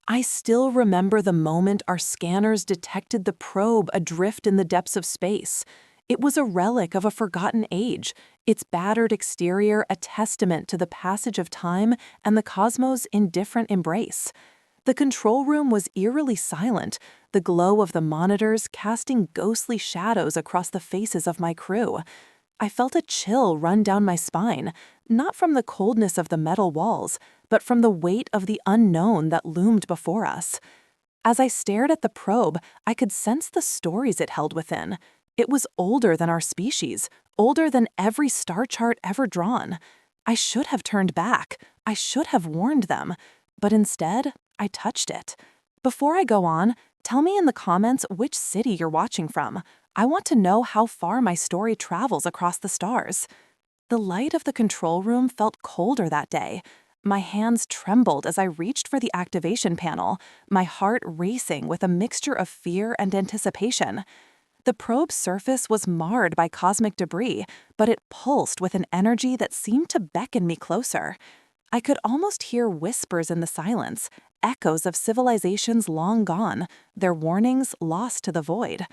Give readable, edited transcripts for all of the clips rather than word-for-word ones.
I still remember the moment our scanners detected the probe adrift in the depths of space. It was a relic of a forgotten age, its battered exterior a testament to the passage of time and the cosmos' indifferent embrace. The control room was eerily silent, the glow of the monitors casting ghostly shadows across the faces of my crew. I felt a chill run down my spine, not from the coldness of the metal walls, but from the weight of the unknown that loomed before us. As I stared at the probe, I could sense the stories it held within. It was older than our species, older than every star chart ever drawn. I should have turned back. I should have warned them. But instead, I touched it. Before I go on, tell me in the comments which city you're watching from. I want to know how far my story travels across the stars. The light of the control room felt colder that day. My hands trembled as I reached for the activation panel, my heart racing with a mixture of fear and anticipation. The probe's surface was marred by cosmic debris, but it pulsed with an energy that seemed to beckon me closer. I could almost hear whispers in the silence, echoes of civilizations long gone, their warnings lost to the void.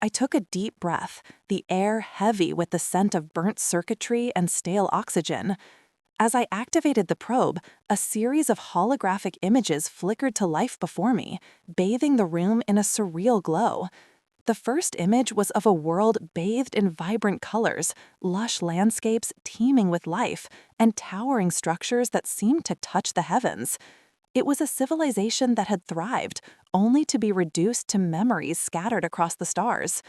I took a deep breath, the air heavy with the scent of burnt circuitry and stale oxygen. As I activated the probe, a series of holographic images flickered to life before me, bathing the room in a surreal glow. The first image was of a world bathed in vibrant colors, lush landscapes teeming with life, and towering structures that seemed to touch the heavens. It was a civilization that had thrived, only to be reduced to memories scattered across the stars.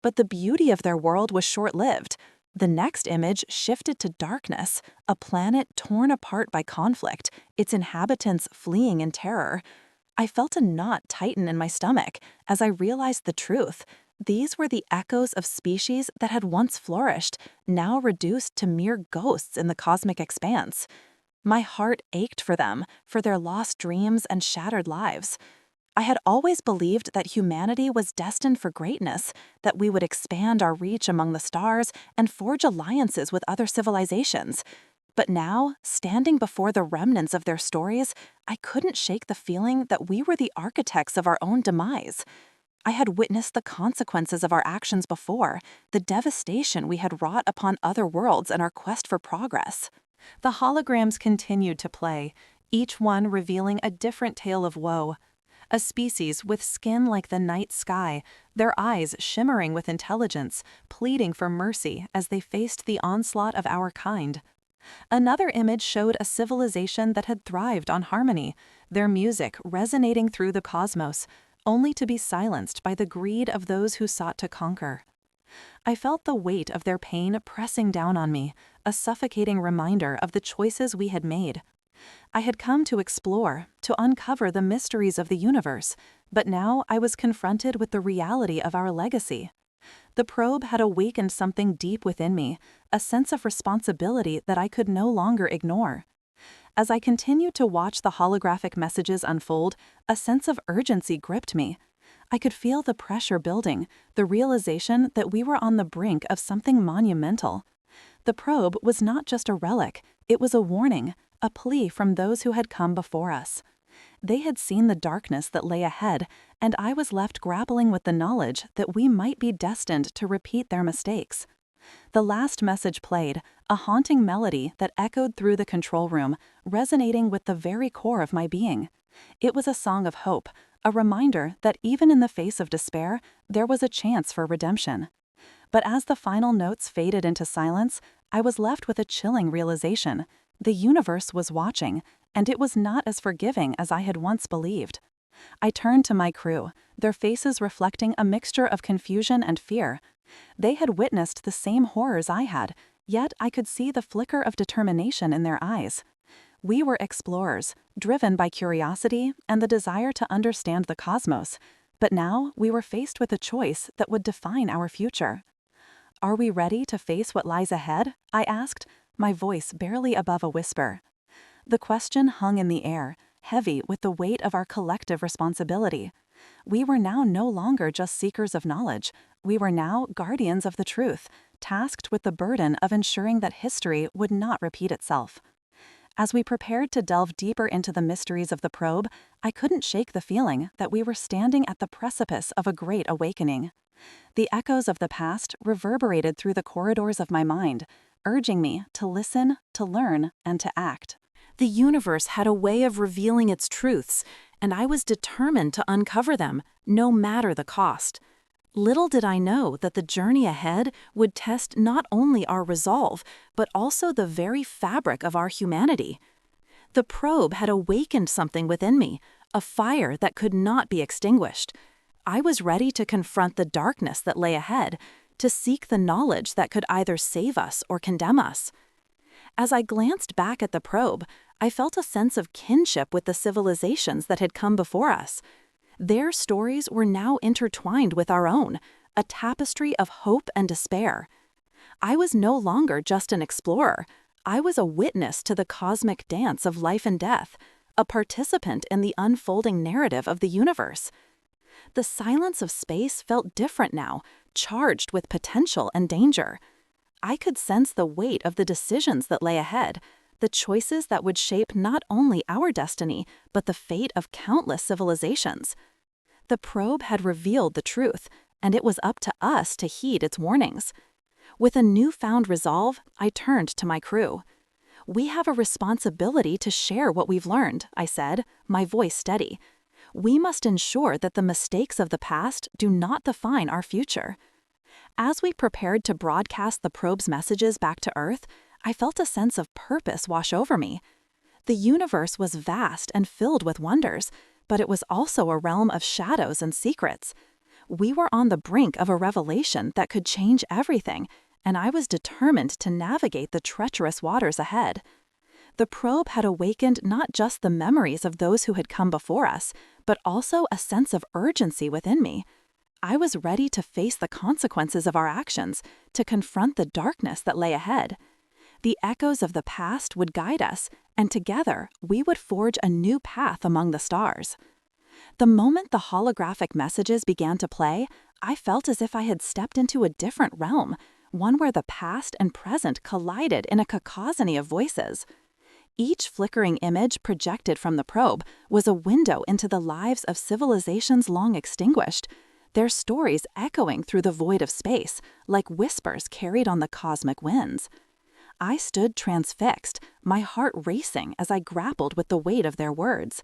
But the beauty of their world was short-lived. The next image shifted to darkness, a planet torn apart by conflict, its inhabitants fleeing in terror. I felt a knot tighten in my stomach as I realized the truth. These were the echoes of species that had once flourished, now reduced to mere ghosts in the cosmic expanse. My heart ached for them, for their lost dreams and shattered lives. I had always believed that humanity was destined for greatness, that we would expand our reach among the stars and forge alliances with other civilizations. But now, standing before the remnants of their stories, I couldn't shake the feeling that we were the architects of our own demise. I had witnessed the consequences of our actions before, the devastation we had wrought upon other worlds in our quest for progress. The holograms continued to play, each one revealing a different tale of woe. A species with skin like the night sky, their eyes shimmering with intelligence, pleading for mercy as they faced the onslaught of our kind. Another image showed a civilization that had thrived on harmony, their music resonating through the cosmos, only to be silenced by the greed of those who sought to conquer. I felt the weight of their pain pressing down on me, a suffocating reminder of the choices we had made. I had come to explore, to uncover the mysteries of the universe, but now I was confronted with the reality of our legacy. The probe had awakened something deep within me, a sense of responsibility that I could no longer ignore. As I continued to watch the holographic messages unfold, a sense of urgency gripped me. I could feel the pressure building, the realization that we were on the brink of something monumental. The probe was not just a relic, it was a warning, a plea from those who had come before us. They had seen the darkness that lay ahead, and I was left grappling with the knowledge that we might be destined to repeat their mistakes. The last message played, a haunting melody that echoed through the control room, resonating with the very core of my being. It was a song of hope, a reminder that even in the face of despair, there was a chance for redemption. But as the final notes faded into silence, I was left with a chilling realization. The universe was watching, and it was not as forgiving as I had once believed. I turned to my crew, their faces reflecting a mixture of confusion and fear. They had witnessed the same horrors I had, yet I could see the flicker of determination in their eyes. We were explorers, driven by curiosity and the desire to understand the cosmos, but now we were faced with a choice that would define our future. "Are we ready to face what lies ahead?" I asked, my voice barely above a whisper. The question hung in the air, heavy with the weight of our collective responsibility. We were now no longer just seekers of knowledge. We were now guardians of the truth, tasked with the burden of ensuring that history would not repeat itself. As we prepared to delve deeper into the mysteries of the probe, I couldn't shake the feeling that we were standing at the precipice of a great awakening. The echoes of the past reverberated through the corridors of my mind, urging me to listen, to learn, and to act. The universe had a way of revealing its truths, and I was determined to uncover them, no matter the cost. Little did I know that the journey ahead would test not only our resolve, but also the very fabric of our humanity. The probe had awakened something within me, a fire that could not be extinguished. I was ready to confront the darkness that lay ahead, to seek the knowledge that could either save us or condemn us. As I glanced back at the probe, I felt a sense of kinship with the civilizations that had come before us. Their stories were now intertwined with our own, a tapestry of hope and despair. I was no longer just an explorer. I was a witness to the cosmic dance of life and death, a participant in the unfolding narrative of the universe. The silence of space felt different now, charged with potential and danger. I could sense the weight of the decisions that lay ahead, the choices that would shape not only our destiny, but the fate of countless civilizations. The probe had revealed the truth, and it was up to us to heed its warnings. With a newfound resolve, I turned to my crew. "We have a responsibility to share what we've learned," I said, my voice steady. "We must ensure that the mistakes of the past do not define our future." As we prepared to broadcast the probe's messages back to Earth, I felt a sense of purpose wash over me. The universe was vast and filled with wonders, but it was also a realm of shadows and secrets. We were on the brink of a revelation that could change everything, and I was determined to navigate the treacherous waters ahead. The probe had awakened not just the memories of those who had come before us, but also a sense of urgency within me. I was ready to face the consequences of our actions, to confront the darkness that lay ahead. The echoes of the past would guide us, and together we would forge a new path among the stars. The moment the holographic messages began to play, I felt as if I had stepped into a different realm, one where the past and present collided in a cacophony of voices. Each flickering image projected from the probe was a window into the lives of civilizations long extinguished, their stories echoing through the void of space, like whispers carried on the cosmic winds. I stood transfixed, my heart racing as I grappled with the weight of their words.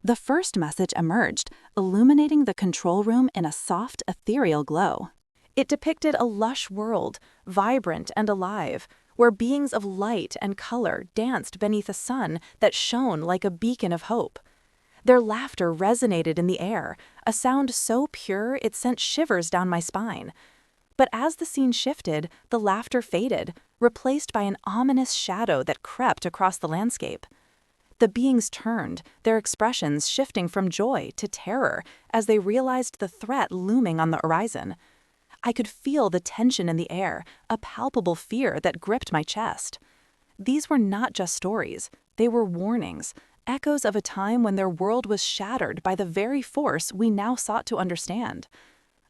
The first message emerged, illuminating the control room in a soft, ethereal glow. It depicted a lush world, vibrant and alive, where beings of light and color danced beneath a sun that shone like a beacon of hope. Their laughter resonated in the air, a sound so pure it sent shivers down my spine. But as the scene shifted, the laughter faded, replaced by an ominous shadow that crept across the landscape. The beings turned, their expressions shifting from joy to terror as they realized the threat looming on the horizon. I could feel the tension in the air, a palpable fear that gripped my chest. These were not just stories, they were warnings, echoes of a time when their world was shattered by the very force we now sought to understand.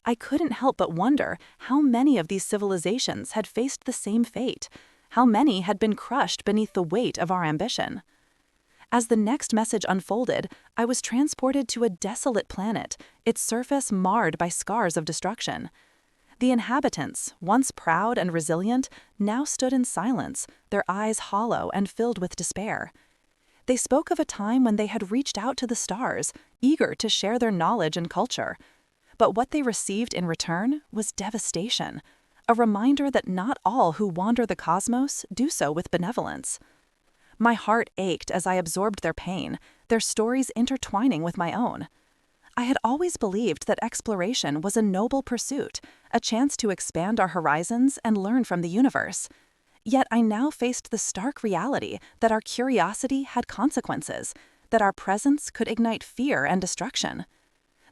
I couldn't help but wonder how many of these civilizations had faced the same fate, how many had been crushed beneath the weight of our ambition. As the next message unfolded, I was transported to a desolate planet, its surface marred by scars of destruction. The inhabitants, once proud and resilient, now stood in silence, their eyes hollow and filled with despair. They spoke of a time when they had reached out to the stars, eager to share their knowledge and culture. But what they received in return was devastation, a reminder that not all who wander the cosmos do so with benevolence. My heart ached as I absorbed their pain, their stories intertwining with my own. I had always believed that exploration was a noble pursuit, a chance to expand our horizons and learn from the universe. Yet I now faced the stark reality that our curiosity had consequences, that our presence could ignite fear and destruction.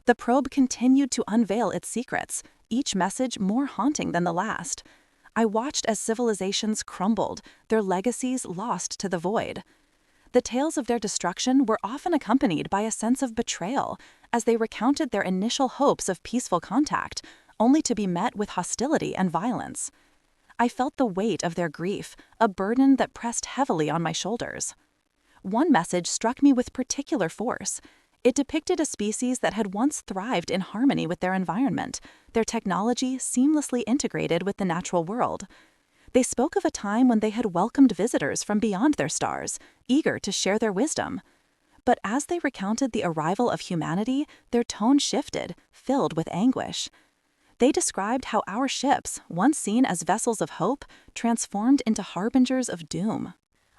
The probe continued to unveil its secrets, each message more haunting than the last. I watched as civilizations crumbled, their legacies lost to the void. The tales of their destruction were often accompanied by a sense of betrayal, as they recounted their initial hopes of peaceful contact, only to be met with hostility and violence. I felt the weight of their grief, a burden that pressed heavily on my shoulders. One message struck me with particular force. It depicted a species that had once thrived in harmony with their environment, their technology seamlessly integrated with the natural world. They spoke of a time when they had welcomed visitors from beyond their stars, eager to share their wisdom. But as they recounted the arrival of humanity, their tone shifted, filled with anguish. They described how our ships, once seen as vessels of hope, transformed into harbingers of doom.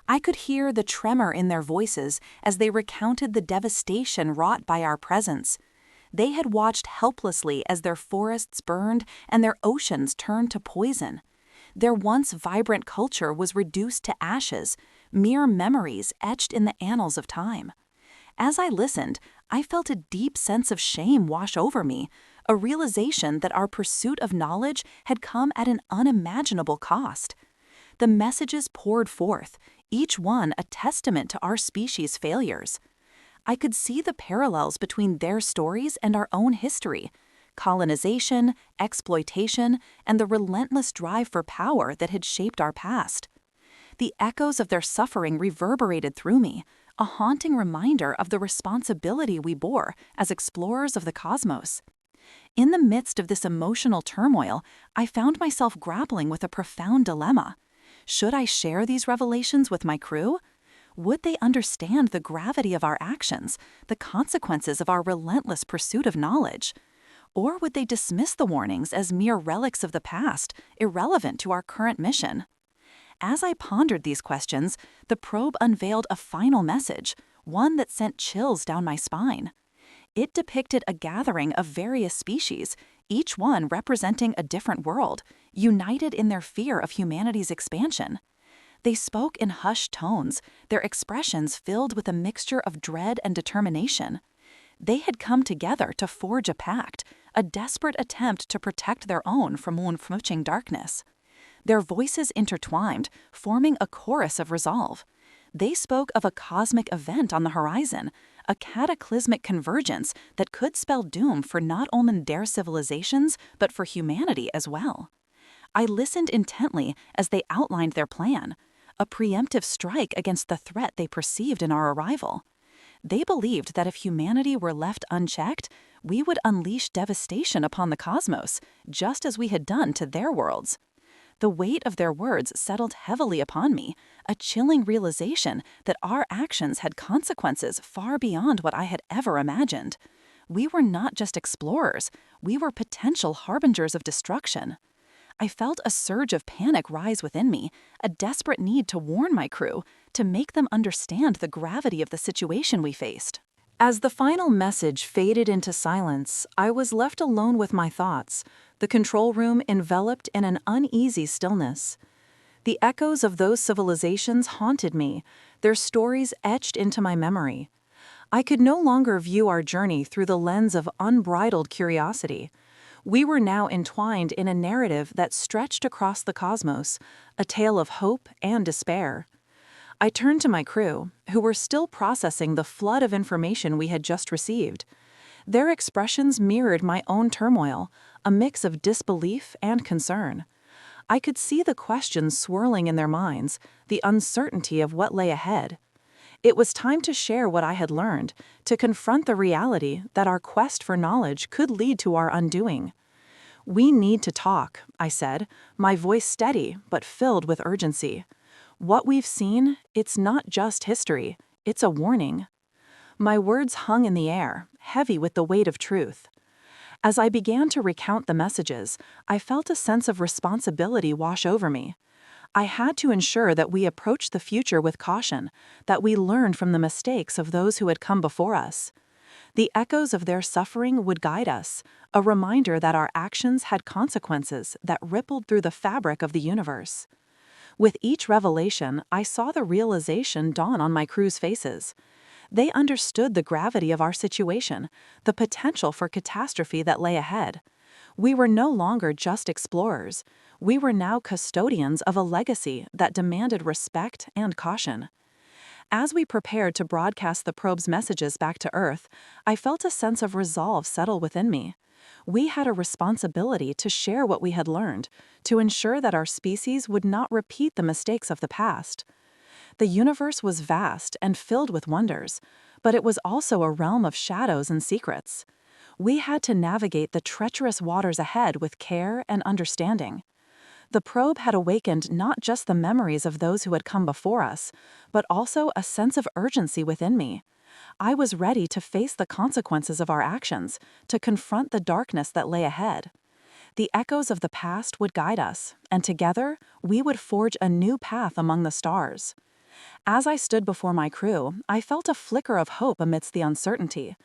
I could hear the tremor in their voices as they recounted the devastation wrought by our presence. They had watched helplessly as their forests burned and their oceans turned to poison. Their once vibrant culture was reduced to ashes, mere memories etched in the annals of time. As I listened, I felt a deep sense of shame wash over me, a realization that our pursuit of knowledge had come at an unimaginable cost. The messages poured forth, each one a testament to our species' failures. I could see the parallels between their stories and our own history: colonization, exploitation, and the relentless drive for power that had shaped our past. The echoes of their suffering reverberated through me, a haunting reminder of the responsibility we bore as explorers of the cosmos. In the midst of this emotional turmoil, I found myself grappling with a profound dilemma. Should I share these revelations with my crew? Would they understand the gravity of our actions, the consequences of our relentless pursuit of knowledge? Or would they dismiss the warnings as mere relics of the past, irrelevant to our current mission? As I pondered these questions, the probe unveiled a final message, one that sent chills down my spine. It depicted a gathering of various species, each one representing a different world, united in their fear of humanity's expansion. They spoke in hushed tones, their expressions filled with a mixture of dread and determination. They had come together to forge a pact, a desperate attempt to protect their own from encroaching darkness. Their voices intertwined, forming a chorus of resolve. They spoke of a cosmic event on the horizon, a cataclysmic convergence that could spell doom for not only their civilizations, but for humanity as well. I listened intently as they outlined their plan, a preemptive strike against the threat they perceived in our arrival. They believed that if humanity were left unchecked, we would unleash devastation upon the cosmos, just as we had done to their worlds. The weight of their words settled heavily upon me, a chilling realization that our actions had consequences far beyond what I had ever imagined. We were not just explorers, we were potential harbingers of destruction. I felt a surge of panic rise within me, a desperate need to warn my crew, to make them understand the gravity of the situation we faced. As the final message faded into silence, I was left alone with my thoughts, the control room enveloped in an uneasy stillness. The echoes of those civilizations haunted me, their stories etched into my memory. I could no longer view our journey through the lens of unbridled curiosity. We were now entwined in a narrative that stretched across the cosmos, a tale of hope and despair. I turned to my crew, who were still processing the flood of information we had just received. Their expressions mirrored my own turmoil, a mix of disbelief and concern. I could see the questions swirling in their minds, the uncertainty of what lay ahead. It was time to share what I had learned, to confront the reality that our quest for knowledge could lead to our undoing. "We need to talk," I said, my voice steady but filled with urgency. "What we've seen, it's not just history, it's a warning." My words hung in the air, heavy with the weight of truth. As I began to recount the messages, I felt a sense of responsibility wash over me. I had to ensure that we approached the future with caution, that we learned from the mistakes of those who had come before us. The echoes of their suffering would guide us, a reminder that our actions had consequences that rippled through the fabric of the universe. With each revelation, I saw the realization dawn on my crew's faces. They understood the gravity of our situation, the potential for catastrophe that lay ahead. We were no longer just explorers. We were now custodians of a legacy that demanded respect and caution. As we prepared to broadcast the probe's messages back to Earth, I felt a sense of resolve settle within me. We had a responsibility to share what we had learned, to ensure that our species would not repeat the mistakes of the past. The universe was vast and filled with wonders, but it was also a realm of shadows and secrets. We had to navigate the treacherous waters ahead with care and understanding. The probe had awakened not just the memories of those who had come before us, but also a sense of urgency within me. I was ready to face the consequences of our actions, to confront the darkness that lay ahead. The echoes of the past would guide us, and together, we would forge a new path among the stars. As I stood before my crew, I felt a flicker of hope amidst the uncertainty.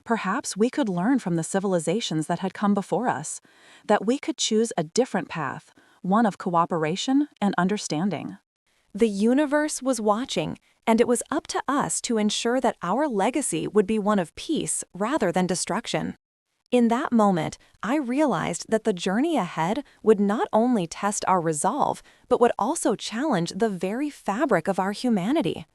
Perhaps we could learn from the civilizations that had come before us, that we could choose a different path, one of cooperation and understanding. The universe was watching, and it was up to us to ensure that our legacy would be one of peace rather than destruction. In that moment, I realized that the journey ahead would not only test our resolve, but would also challenge the very fabric of our humanity.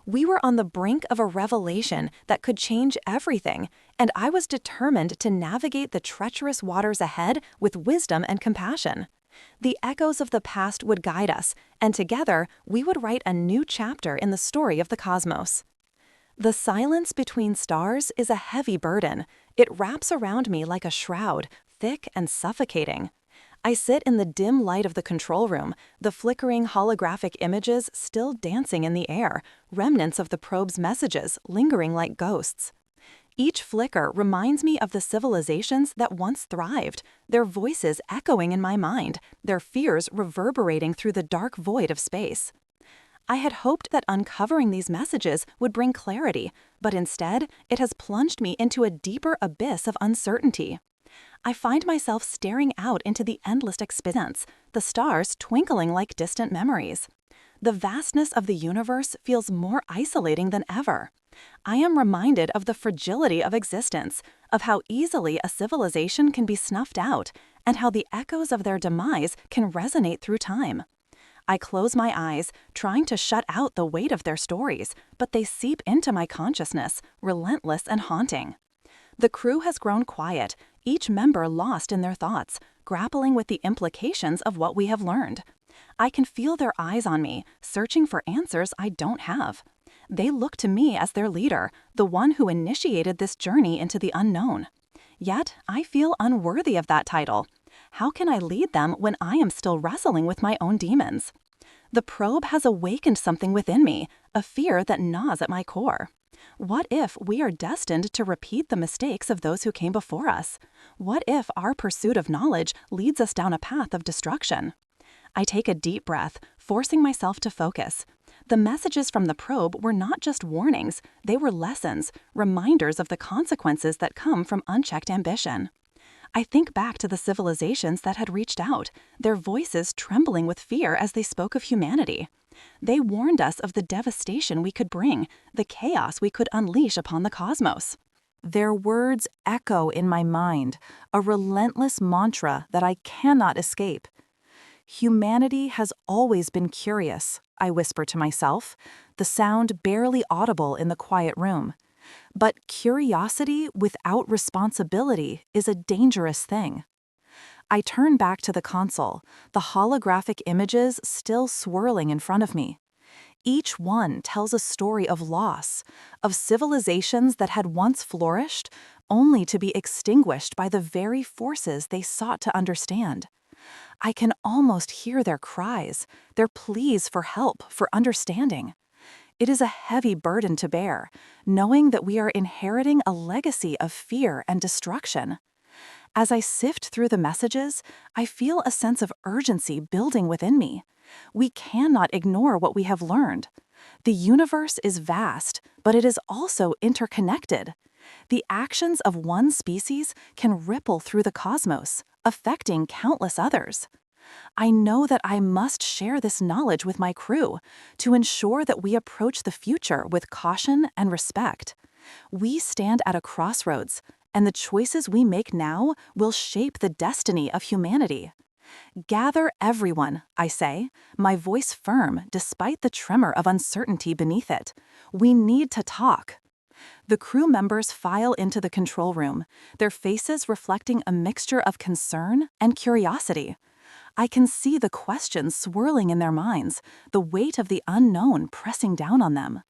We were on the brink of a revelation that could change everything, and I was determined to navigate the treacherous waters ahead with wisdom and compassion. The echoes of the past would guide us, and together we would write a new chapter in the story of the cosmos. The silence between stars is a heavy burden. It wraps around me like a shroud, thick and suffocating. I sit in the dim light of the control room, the flickering holographic images still dancing in the air, remnants of the probe's messages lingering like ghosts. Each flicker reminds me of the civilizations that once thrived, their voices echoing in my mind, their fears reverberating through the dark void of space. I had hoped that uncovering these messages would bring clarity, but instead, it has plunged me into a deeper abyss of uncertainty. I find myself staring out into the endless expanse, the stars twinkling like distant memories. The vastness of the universe feels more isolating than ever. I am reminded of the fragility of existence, of how easily a civilization can be snuffed out, and how the echoes of their demise can resonate through time. I close my eyes, trying to shut out the weight of their stories, but they seep into my consciousness, relentless and haunting. The crew has grown quiet, each member lost in their thoughts, grappling with the implications of what we have learned. I can feel their eyes on me, searching for answers I don't have. They look to me as their leader, the one who initiated this journey into the unknown. Yet, I feel unworthy of that title. How can I lead them when I am still wrestling with my own demons? The probe has awakened something within me, a fear that gnaws at my core. What if we are destined to repeat the mistakes of those who came before us? What if our pursuit of knowledge leads us down a path of destruction? I take a deep breath, forcing myself to focus. The messages from the probe were not just warnings, they were lessons, reminders of the consequences that come from unchecked ambition. I think back to the civilizations that had reached out, their voices trembling with fear as they spoke of humanity. They warned us of the devastation we could bring, the chaos we could unleash upon the cosmos. Their words echo in my mind, a relentless mantra that I cannot escape. Humanity has always been curious, I whisper to myself, the sound barely audible in the quiet room. But curiosity without responsibility is a dangerous thing. I turn back to the console, the holographic images still swirling in front of me. Each one tells a story of loss, of civilizations that had once flourished, only to be extinguished by the very forces they sought to understand. I can almost hear their cries, their pleas for help, for understanding. It is a heavy burden to bear, knowing that we are inheriting a legacy of fear and destruction. As I sift through the messages, I feel a sense of urgency building within me. We cannot ignore what we have learned. The universe is vast, but it is also interconnected. The actions of one species can ripple through the cosmos, affecting countless others. I know that I must share this knowledge with my crew to ensure that we approach the future with caution and respect. We stand at a crossroads, and the choices we make now will shape the destiny of humanity. Gather everyone, I say, my voice firm despite the tremor of uncertainty beneath it. We need to talk. The crew members file into the control room, their faces reflecting a mixture of concern and curiosity. I can see the questions swirling in their minds, the weight of the unknown pressing down on them.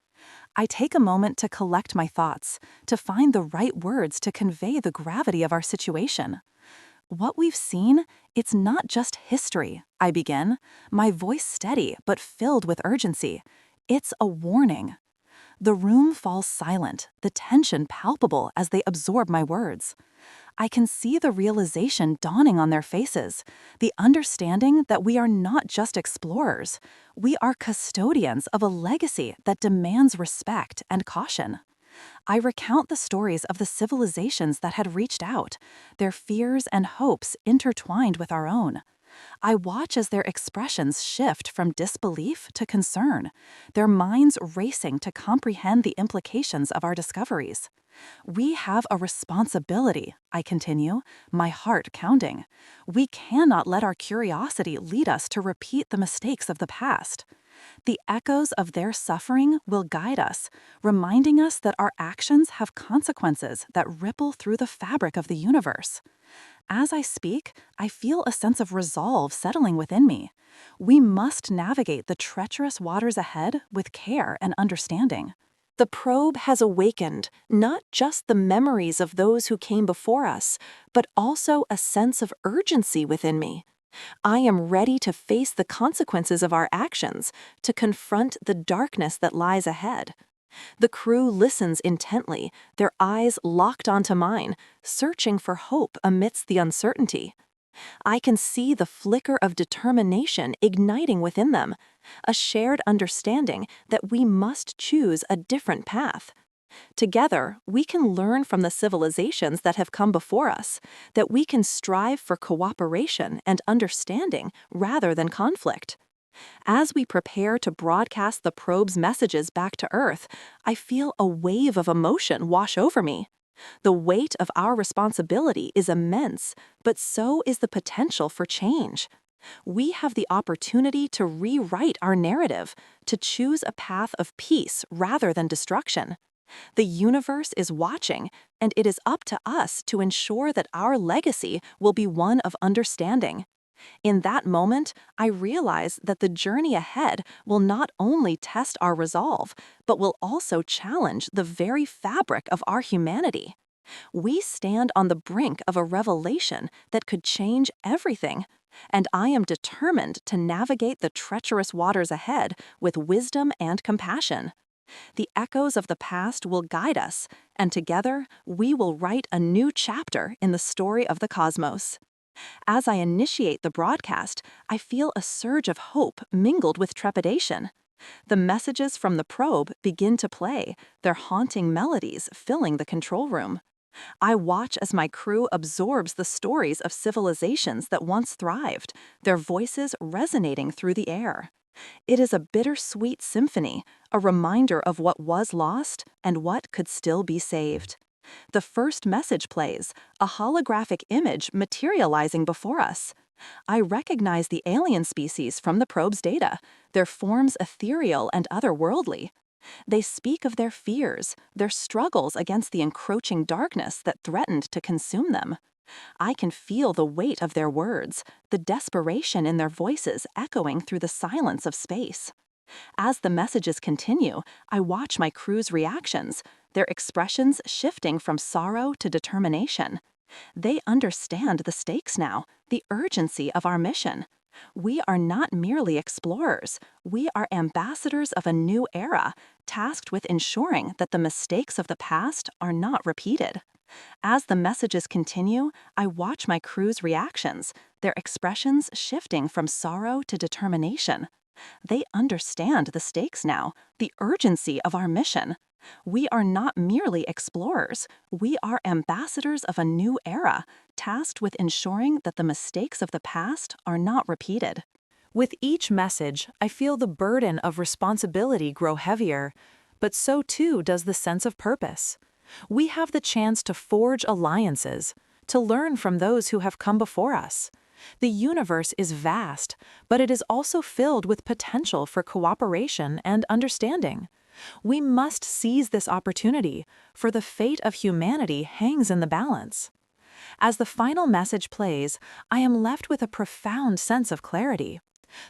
I take a moment to collect my thoughts, to find the right words to convey the gravity of our situation. What we've seen, it's not just history, I begin, my voice steady but filled with urgency. It's a warning. The room falls silent, the tension palpable as they absorb my words. I can see the realization dawning on their faces, the understanding that we are not just explorers, we are custodians of a legacy that demands respect and caution. I recount the stories of the civilizations that had reached out, their fears and hopes intertwined with our own. I watch as their expressions shift from disbelief to concern, their minds racing to comprehend the implications of our discoveries. We have a responsibility, I continue, my heart counting. We cannot let our curiosity lead us to repeat the mistakes of the past. The echoes of their suffering will guide us, reminding us that our actions have consequences that ripple through the fabric of the universe. As I speak, I feel a sense of resolve settling within me. We must navigate the treacherous waters ahead with care and understanding. The probe has awakened not just the memories of those who came before us, but also a sense of urgency within me. I am ready to face the consequences of our actions, to confront the darkness that lies ahead. The crew listens intently, their eyes locked onto mine, searching for hope amidst the uncertainty. I can see the flicker of determination igniting within them, a shared understanding that we must choose a different path. Together, we can learn from the civilizations that have come before us, that we can strive for cooperation and understanding rather than conflict. As we prepare to broadcast the probe's messages back to Earth, I feel a wave of emotion wash over me. The weight of our responsibility is immense, but so is the potential for change. We have the opportunity to rewrite our narrative, to choose a path of peace rather than destruction. The universe is watching, and it is up to us to ensure that our legacy will be one of understanding. In that moment, I realize that the journey ahead will not only test our resolve, but will also challenge the very fabric of our humanity. We stand on the brink of a revelation that could change everything, and I am determined to navigate the treacherous waters ahead with wisdom and compassion. The echoes of the past will guide us, and together we will write a new chapter in the story of the cosmos. As I initiate the broadcast, I feel a surge of hope mingled with trepidation. The messages from the probe begin to play, their haunting melodies filling the control room. I watch as my crew absorbs the stories of civilizations that once thrived, their voices resonating through the air. It is a bittersweet symphony, a reminder of what was lost and what could still be saved. The first message plays, a holographic image materializing before us. I recognize the alien species from the probe's data, their forms ethereal and otherworldly. They speak of their fears, their struggles against the encroaching darkness that threatened to consume them. I can feel the weight of their words, the desperation in their voices echoing through the silence of space. As the messages continue, I watch my crew's reactions, their expressions shifting from sorrow to determination. They understand the stakes now, the urgency of our mission. We are not merely explorers, we are ambassadors of a new era, tasked with ensuring that the mistakes of the past are not repeated. As the messages continue, I watch my crew's reactions, their expressions shifting from sorrow to determination. They understand the stakes now, the urgency of our mission. We are not merely explorers, we are ambassadors of a new era, tasked with ensuring that the mistakes of the past are not repeated. With each message, I feel the burden of responsibility grow heavier, but so too does the sense of purpose. We have the chance to forge alliances, to learn from those who have come before us. The universe is vast, but it is also filled with potential for cooperation and understanding. We must seize this opportunity, for the fate of humanity hangs in the balance. As the final message plays, I am left with a profound sense of clarity.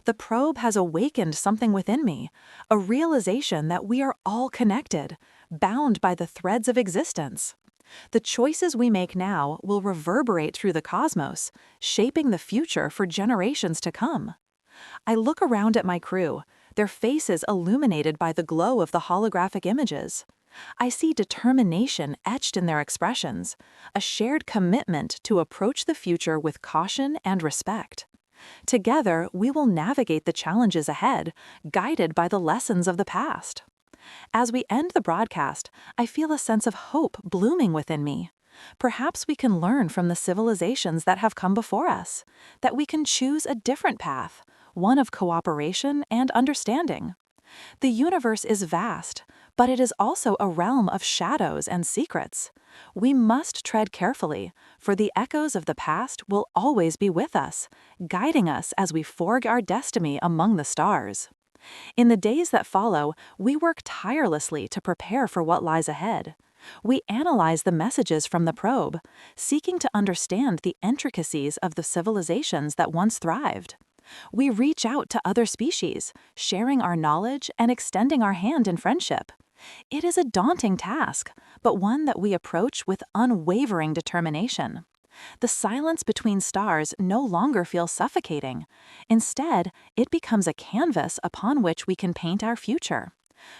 The probe has awakened something within me, a realization that we are all connected, bound by the threads of existence. The choices we make now will reverberate through the cosmos, shaping the future for generations to come. I look around at my crew, their faces illuminated by the glow of the holographic images. I see determination etched in their expressions, a shared commitment to approach the future with caution and respect. Together, we will navigate the challenges ahead, guided by the lessons of the past. As we end the broadcast, I feel a sense of hope blooming within me. Perhaps we can learn from the civilizations that have come before us, that we can choose a different path, one of cooperation and understanding. The universe is vast, but it is also a realm of shadows and secrets. We must tread carefully, for the echoes of the past will always be with us, guiding us as we forge our destiny among the stars. In the days that follow, we work tirelessly to prepare for what lies ahead. We analyze the messages from the probe, seeking to understand the intricacies of the civilizations that once thrived. We reach out to other species, sharing our knowledge and extending our hand in friendship. It is a daunting task, but one that we approach with unwavering determination. The silence between stars no longer feels suffocating. Instead, it becomes a canvas upon which we can paint our future.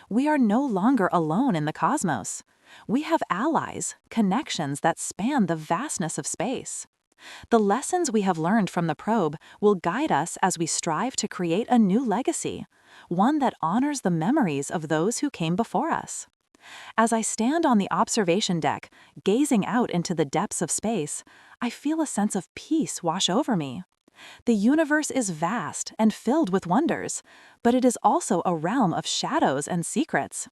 We are no longer alone in the cosmos. We have allies, connections that span the vastness of space. The lessons we have learned from the probe will guide us as we strive to create a new legacy, one that honors the memories of those who came before us. As I stand on the observation deck, gazing out into the depths of space, I feel a sense of peace wash over me. The universe is vast and filled with wonders, but it is also a realm of shadows and secrets.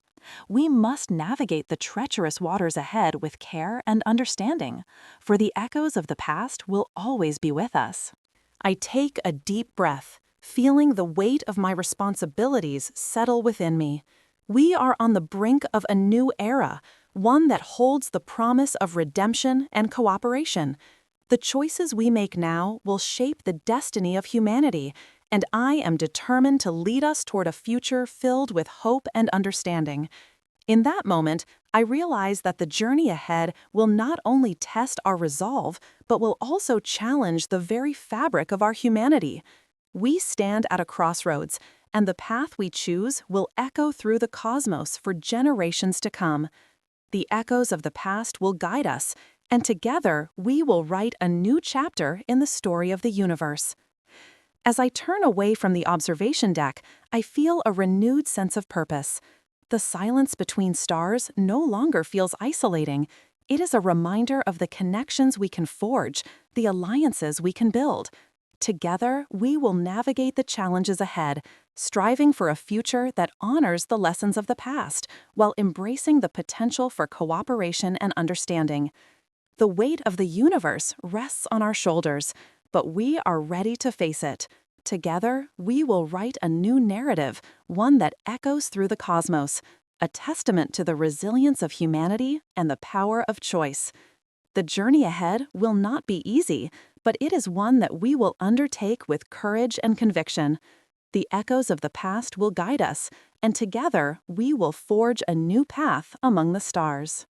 We must navigate the treacherous waters ahead with care and understanding, for the echoes of the past will always be with us. I take a deep breath, feeling the weight of my responsibilities settle within me. We are on the brink of a new era, one that holds the promise of redemption and cooperation. The choices we make now will shape the destiny of humanity, and I am determined to lead us toward a future filled with hope and understanding. In that moment, I realize that the journey ahead will not only test our resolve, but will also challenge the very fabric of our humanity. We stand at a crossroads, and the path we choose will echo through the cosmos for generations to come. The echoes of the past will guide us, and together we will write a new chapter in the story of the universe. As I turn away from the observation deck, I feel a renewed sense of purpose. The silence between stars no longer feels isolating. It is a reminder of the connections we can forge, the alliances we can build. Together, we will navigate the challenges ahead, striving for a future that honors the lessons of the past, while embracing the potential for cooperation and understanding. The weight of the universe rests on our shoulders, but we are ready to face it. Together, we will write a new narrative, one that echoes through the cosmos, a testament to the resilience of humanity and the power of choice. The journey ahead will not be easy, but it is one that we will undertake with courage and conviction. The echoes of the past will guide us, and together we will forge a new path among the stars.